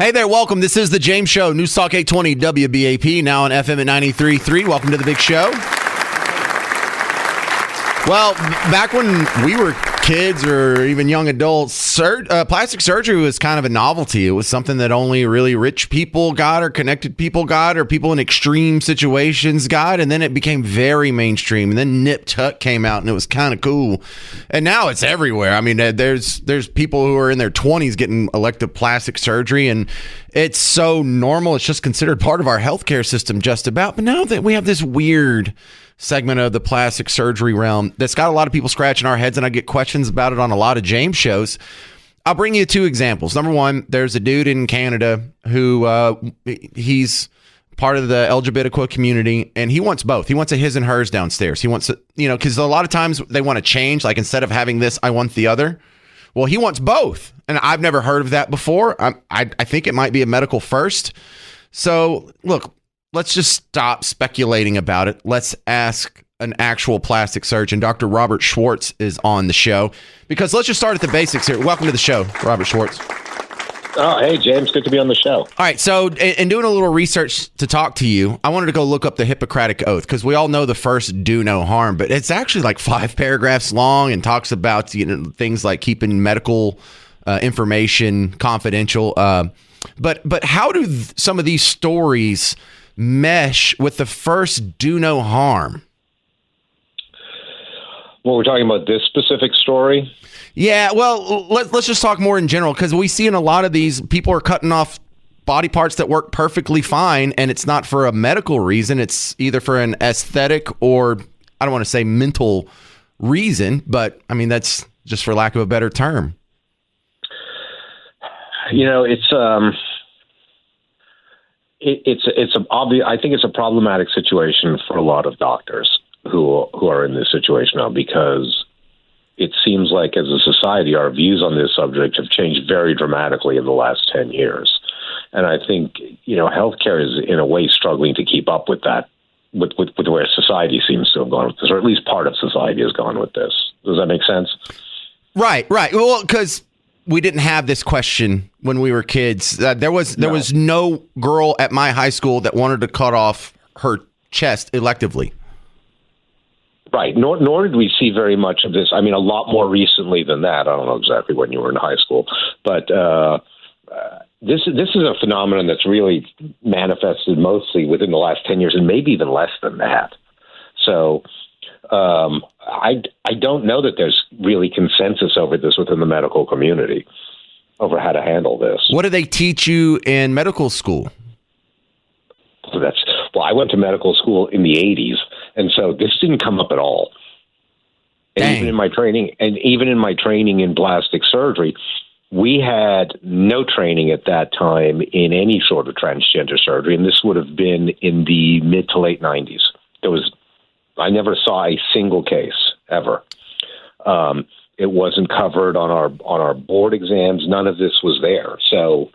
Hey there, welcome. This is The James Show, News Talk 820 WBAP, now on FM at 93.3. Welcome to the big show. Well, back when we were kids or even young adults, plastic surgery was kind of a novelty. It was something that only really rich people got or connected people got or people in extreme situations got. And then it became very mainstream. And then Nip Tuck came out and it was kind of cool. And now it's everywhere. I mean, there's people who are in their 20s getting elective plastic surgery, and it's so normal. It's just considered part of our healthcare system just about. But now that we have this weird segment of the plastic surgery realm that's got a lot of people scratching our heads, and I get questions about it on a lot of James shows. I'll bring you two examples. Number one, there's a dude in Canada who he's part of the LGBTQ community, and he wants both. He wants a his and hers downstairs. He wants, because a lot of times they want to change, like instead of having this, I want the other. Well, he wants both, and I've never heard of that before. I think it might be a medical first. So, look, let's just stop speculating about it. Let's ask an actual plastic surgeon. Dr. Robert Schwartz is on the show, because let's just start at the basics here. Welcome to the show, Robert Schwartz. Oh, hey, James. Good to be on the show. All right. So in doing a little research to talk to you, I wanted to go look up the Hippocratic Oath, because we all know the first do no harm, but it's actually like 5 paragraphs long and talks about things like keeping medical information confidential. But how do some of these stories mesh with the first do no harm? Well, we're talking about this specific story. Yeah, well, let's just talk more in general, because we see in a lot of these, people are cutting off body parts that work perfectly fine, and it's not for a medical reason. It's either for an aesthetic or, I don't want to say mental reason, but I mean, that's just for lack of a better term. It's obvious. I think it's a problematic situation for a lot of doctors who are in this situation now, because it seems like as a society, our views on this subject have changed very dramatically in the last 10 years. And I think, healthcare is in a way struggling to keep up with that, with where society seems to have gone with this, or at least part of society has gone with this. Does that make sense? Right. Well, because we didn't have this question when we were kids. There was no girl at my high school that wanted to cut off her chest electively. Right. Nor did we see very much of this. I mean, a lot more recently than that. I don't know exactly when you were in high school, but this is a phenomenon that's really manifested mostly within the last 10 years, and maybe even less than that. So I don't know that there's really consensus over this within the medical community over how to handle this. What do they teach you in medical school? Well, I went to medical school in the 80s, and so this didn't come up at all. And even in my training in plastic surgery, we had no training at that time in any sort of transgender surgery, and this would have been in the mid to late 90s. I never saw a single case ever. It wasn't covered on our board exams. None of this was there. So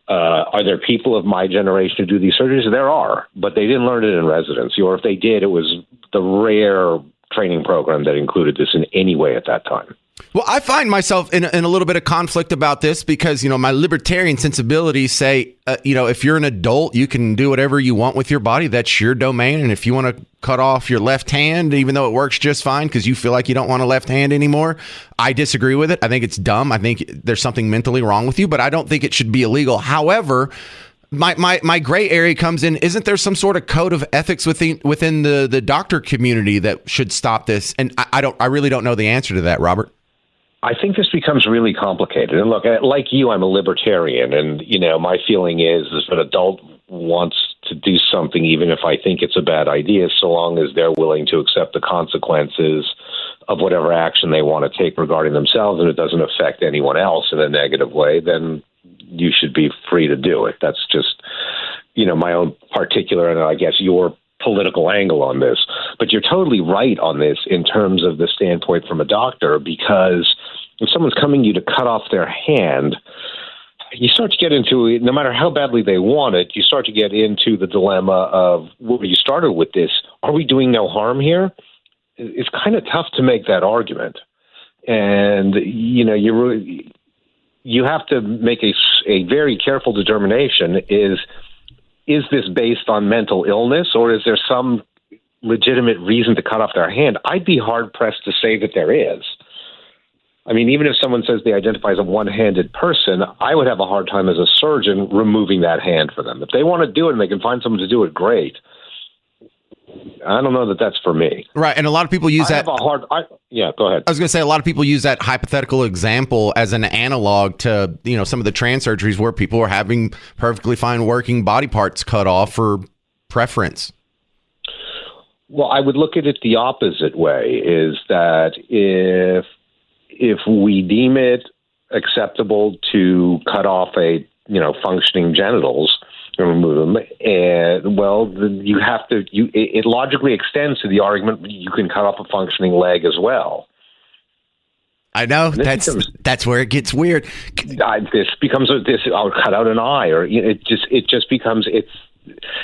are there people of my generation who do these surgeries? There are, but they didn't learn it in residency, or if they did, it was the rare training program that included this in any way at that time. Well, I find myself in a little bit of conflict about this, because, my libertarian sensibilities say, if you're an adult, you can do whatever you want with your body. That's your domain. And if you want to cut off your left hand, even though it works just fine because you feel like you don't want a left hand anymore, I disagree with it. I think it's dumb. I think there's something mentally wrong with you, but I don't think it should be illegal. However, my gray area comes in, isn't there some sort of code of ethics within the doctor community that should stop this? And I really don't know the answer to that, Robert. I think this becomes really complicated. And look, like you, I'm a libertarian, and my feeling is if an adult wants to do something, even if I think it's a bad idea, so long as they're willing to accept the consequences of whatever action they want to take regarding themselves, and it doesn't affect anyone else in a negative way, then you should be free to do it. That's just, my own particular, and I guess your political angle on this. But you're totally right on this in terms of the standpoint from a doctor, because if someone's coming to you to cut off their hand, you start to get into it, no matter how badly they want it, you start to get into the dilemma of, well, you started with this, are we doing no harm here? It's kind of tough to make that argument. And, you have to make a very careful determination. Is this based on mental illness, or is there some legitimate reason to cut off their hand? I'd be hard-pressed to say that there is. I mean, even if someone says they identify as a one-handed person, I would have a hard time as a surgeon removing that hand for them. If they want to do it and they can find someone to do it, great. I don't know that that's for me. Right, and a lot of people use that. Go ahead. I was going to say a lot of people use that hypothetical example as an analog to, some of the trans surgeries where people are having perfectly fine working body parts cut off for preference. Well, I would look at it the opposite way, is that if we deem it acceptable to cut off functioning genitals and remove them, you have to. It logically extends to the argument you can cut off a functioning leg as well. I know that's where it gets weird. This becomes I'll cut out an eye, or it just becomes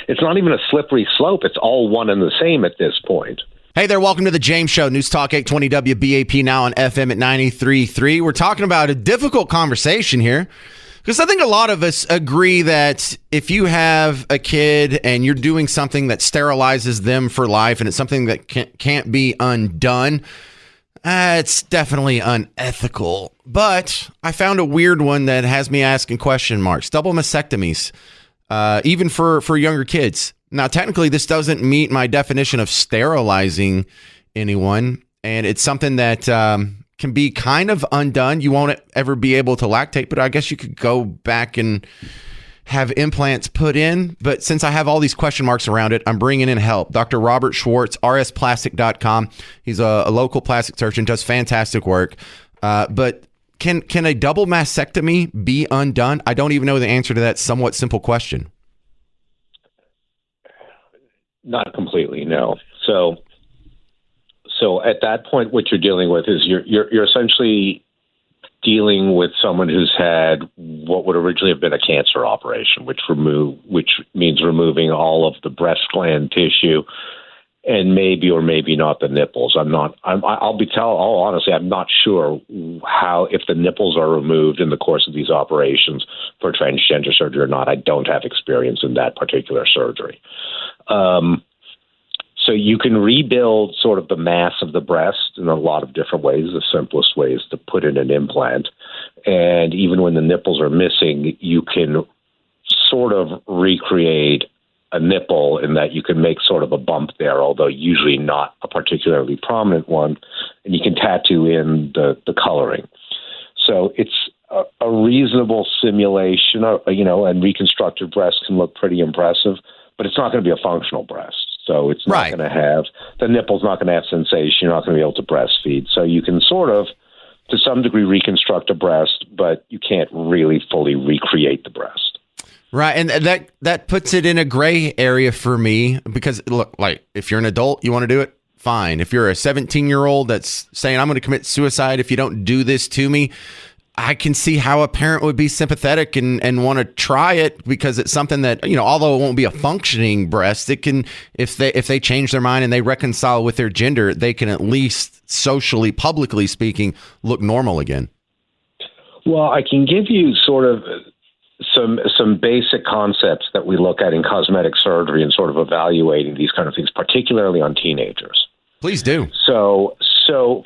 it's not even a slippery slope. It's all one and the same at this point. Hey there, welcome to the James Show, News Talk 820 WBAP, now on FM at 93.3. We're talking about a difficult conversation here, because I think a lot of us agree that if you have a kid and you're doing something that sterilizes them for life and it's something that can't be undone, it's definitely unethical. But I found a weird one that has me asking question marks. Double mastectomies, even for younger kids. Now, technically, this doesn't meet my definition of sterilizing anyone, and it's something that can be kind of undone. You won't ever be able to lactate, but I guess you could go back and have implants put in. But since I have all these question marks around it, I'm bringing in help. Dr. Robert Schwartz, rsplastic.com. He's a local plastic surgeon, does fantastic work. But can a double mastectomy be undone? I don't even know the answer to that somewhat simple question. Not completely, no. So at that point, what you're dealing with is you're essentially dealing with someone who's had what would originally have been a cancer operation, which means removing all of the breast gland tissue and maybe or maybe not the nipples. Honestly, I'm not sure if the nipples are removed in the course of these operations for transgender surgery or not. I don't have experience in that particular surgery. So you can rebuild sort of the mass of the breast in a lot of different ways. The simplest way is to put in an implant. And even when the nipples are missing, you can sort of recreate a nipple in that you can make sort of a bump there, although usually not a particularly prominent one. And you can tattoo in the coloring. So it's a reasonable simulation, and reconstructed breasts can look pretty impressive, but it's not going to be a functional breast. So it's not going to have, the nipple's not going to have sensation. You're not going to be able to breastfeed. So you can sort of, to some degree, reconstruct a breast, but you can't really fully recreate the breast. Right. And that puts it in a gray area for me, because look, like if you're an adult, you want to do it, fine. If you're a 17-year-old that's saying, I'm going to commit suicide if you don't do this to me, I can see how a parent would be sympathetic and want to try it, because it's something that, although it won't be a functioning breast, it can, if they change their mind and they reconcile with their gender, they can at least socially, publicly speaking, look normal again. Well, I can give you sort of some basic concepts that we look at in cosmetic surgery and sort of evaluating these kind of things, particularly on teenagers. Please do. So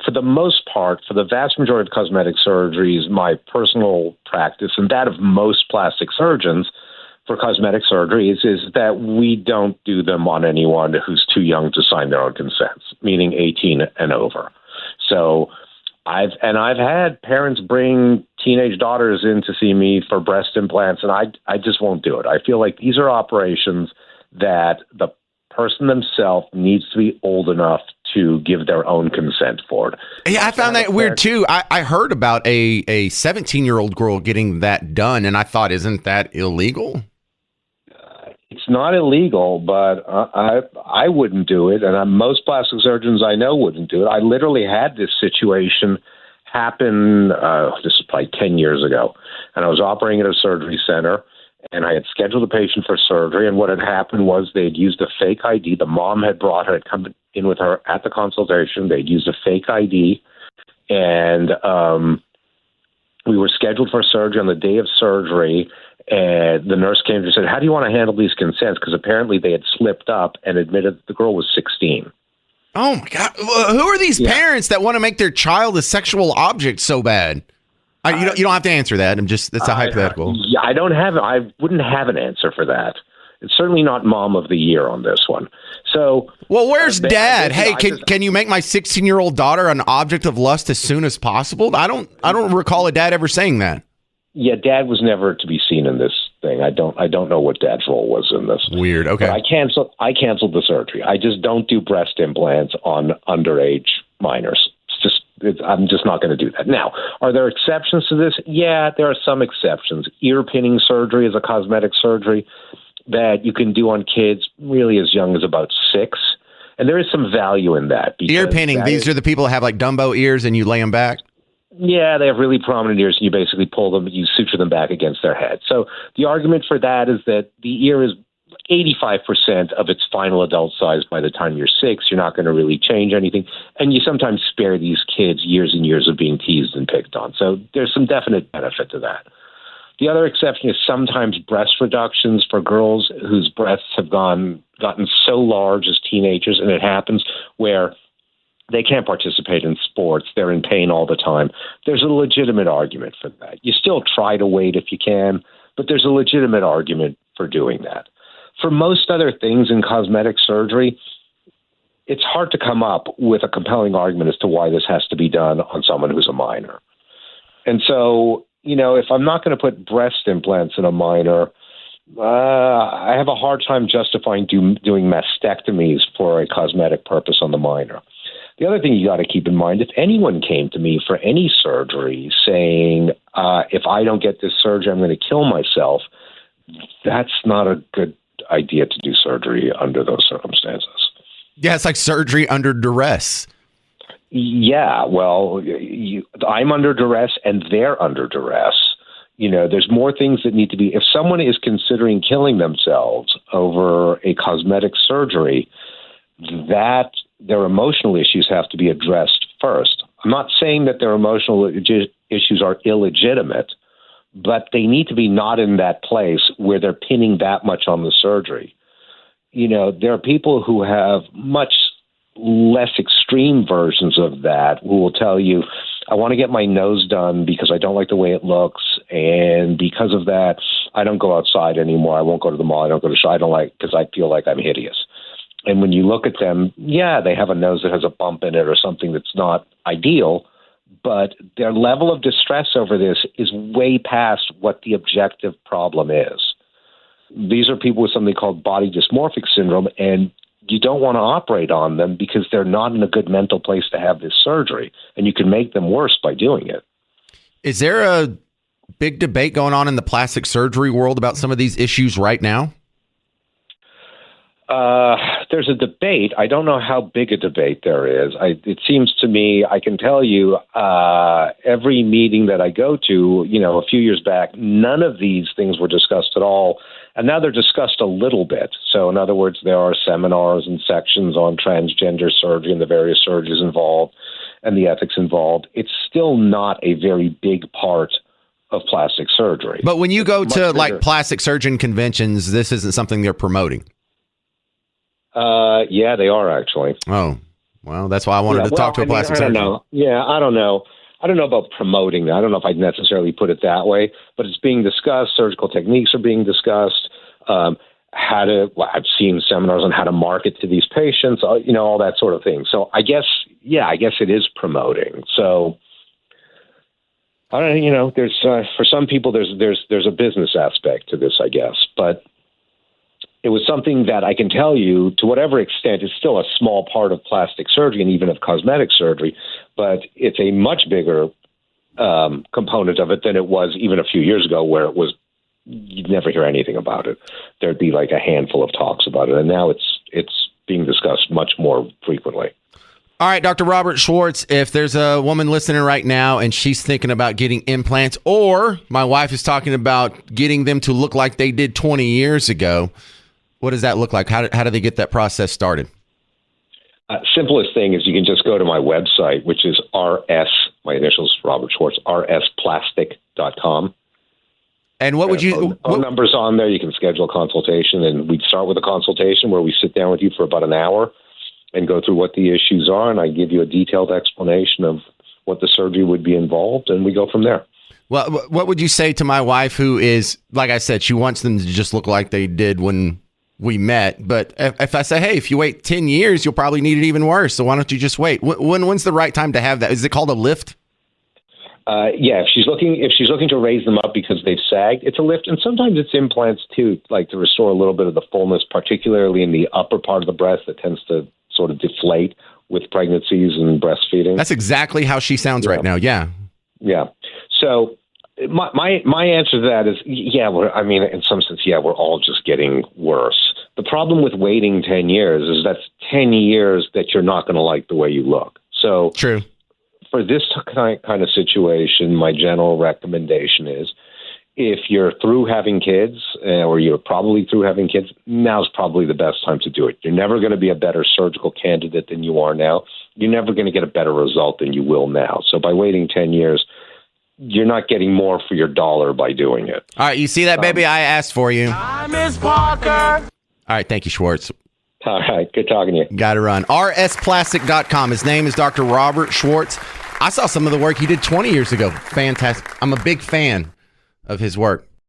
for the most part, for the vast majority of cosmetic surgeries, my personal practice and that of most plastic surgeons for cosmetic surgeries is that we don't do them on anyone who's too young to sign their own consents, meaning 18 and over. So I've had parents bring teenage daughters in to see me for breast implants, and I just won't do it. I feel like these are operations that the person themselves needs to be old enough to give their own consent for it. Yeah, I found that weird too. I heard about a 17-year-old girl getting that done, and I thought, isn't that illegal? It's not illegal, but I wouldn't do it, and most plastic surgeons I know wouldn't do it. I literally had this situation happen, this is probably 10 years ago, and I was operating at a surgery center, and I had scheduled a patient for surgery, and what had happened was they'd used a fake ID. The mom had brought her, had come in with her at the consultation. They'd used a fake ID, and We were scheduled for surgery on the day of surgery, and the nurse came and said, "How do you want to handle these consents?" Because apparently they had slipped up and admitted that the girl was 16. Oh my God! Who are these parents that want to make their child a sexual object so bad? You don't have to answer that. It's a hypothetical. I wouldn't have an answer for that. It's certainly not mom of the year on this one. So, well, where's dad? Hey, can you make my 16-year-old daughter an object of lust as soon as possible? I don't recall a dad ever saying that. Yeah, dad was never to be seen in this thing. I don't know what dad's role was in this. Weird. Okay. But I canceled the surgery. I just don't do breast implants on underage minors. I'm just not going to do that. Now, are there exceptions to this? Yeah, there are some exceptions. Ear pinning surgery is a cosmetic surgery that you can do on kids really as young as about 6. And there is some value in that. Ear pinning, these are the people that have like Dumbo ears and you lay them back? Yeah, they have really prominent ears and you basically pull them, you suture them back against their head. So the argument for that is that the ear is 85% of its final adult size by the time you're 6. You're not going to really change anything. And you sometimes spare these kids years and years of being teased and picked on. So there's some definite benefit to that. The other exception is sometimes breast reductions for girls whose breasts have gotten so large as teenagers, and it happens where they can't participate in sports. They're in pain all the time. There's a legitimate argument for that. You still try to wait if you can, but there's a legitimate argument for doing that. For most other things in cosmetic surgery, it's hard to come up with a compelling argument as to why this has to be done on someone who's a minor. And so, if I'm not going to put breast implants in a minor, I have a hard time justifying doing mastectomies for a cosmetic purpose on the minor. The other thing you got to keep in mind, if anyone came to me for any surgery saying, if I don't get this surgery, I'm going to kill myself, that's not a good idea to do surgery under those circumstances. Yeah, it's like surgery under duress. Yeah, well, I'm under duress and they're under duress. There's more things that need to be. If someone is considering killing themselves over a cosmetic surgery, that their emotional issues have to be addressed first. I'm not saying that their emotional issues are illegitimate, but they need to be not in that place where they're pinning that much on the surgery. There are people who have much less extreme versions of that who will tell you, I want to get my nose done because I don't like the way it looks. And because of that, I don't go outside anymore. I won't go to the mall. I don't go to show. I don't like because I feel like I'm hideous. And when you look at them, yeah, they have a nose that has a bump in it or something that's not ideal, but their level of distress over this is way past what the objective problem is. These are people with something called body dysmorphic syndrome, and you don't want to operate on them because they're not in a good mental place to have this surgery, and you can make them worse by doing it. Is there a big debate going on in the plastic surgery world about some of these issues right now? There's a debate. I don't know how big a debate there is. It seems to me, I can tell you, every meeting that I go to, a few years back, none of these things were discussed at all. And now they're discussed a little bit. So in other words, there are seminars and sections on transgender surgery and the various surgeries involved and the ethics involved. It's still not a very big part of plastic surgery. But when you go to like plastic surgeon conventions, this isn't something they're promoting. Yeah, they are actually. Oh, well, that's why I wanted to talk to a plastic surgeon. I don't know. Yeah, I don't know. I don't know about promoting that. I don't know if I'd necessarily put it that way, but it's being discussed. Surgical techniques are being discussed. I've seen seminars on how to market to these patients, all that sort of thing. So I guess it is promoting. So I don't know, there's, for some people, there's a business aspect to this, I guess, but it was something that I can tell you, to whatever extent, is still a small part of plastic surgery and even of cosmetic surgery, but it's a much bigger component of it than it was even a few years ago, where it was, you'd never hear anything about it. There'd be like a handful of talks about it, and now it's being discussed much more frequently. All right, Dr. Robert Schwartz, if there's a woman listening right now and she's thinking about getting implants, or my wife is talking about getting them to look like they did 20 years ago, what does that look like? How do they get that process started? Simplest thing is you can just go to my website, which is my initials, Robert Schwartz, rsplastic.com. And what would you... Phone numbers on there. You can schedule a consultation, and we'd start with a consultation where we sit down with you for about an hour and go through what the issues are, and I give you a detailed explanation of what the surgery would be involved, and we go from there. Well, what would you say to my wife, who is, like I said, she wants them to just look like they did when we met, but if I say, hey, if you wait 10 years, you'll probably need it even worse, so why don't you just wait? When's the right time to have that? Is it called a lift? Yeah, if she's looking to raise them up because they've sagged, it's a lift, and sometimes it's implants too, like to restore a little bit of the fullness, particularly in the upper part of the breast that tends to sort of deflate with pregnancies and breastfeeding. That's exactly how she sounds right now. Yeah. Yeah. So my answer to that is, yeah, in some sense, yeah, we're all just getting worse. The problem with waiting 10 years is that's 10 years that you're not going to like the way you look. So true. For this kind of situation, my general recommendation is if you're through having kids or you're probably through having kids, now's probably the best time to do it. You're never going to be a better surgical candidate than you are now. You're never going to get a better result than you will now. So by waiting 10 years, you're not getting more for your dollar by doing it. All right, you see that, baby? I asked for you. I miss Parker. All right, thank you, Schwartz. All right, good talking to you. Got to run. rsplastic.com. His name is Dr. Robert Schwartz. I saw some of the work he did 20 years ago. Fantastic. I'm a big fan of his work.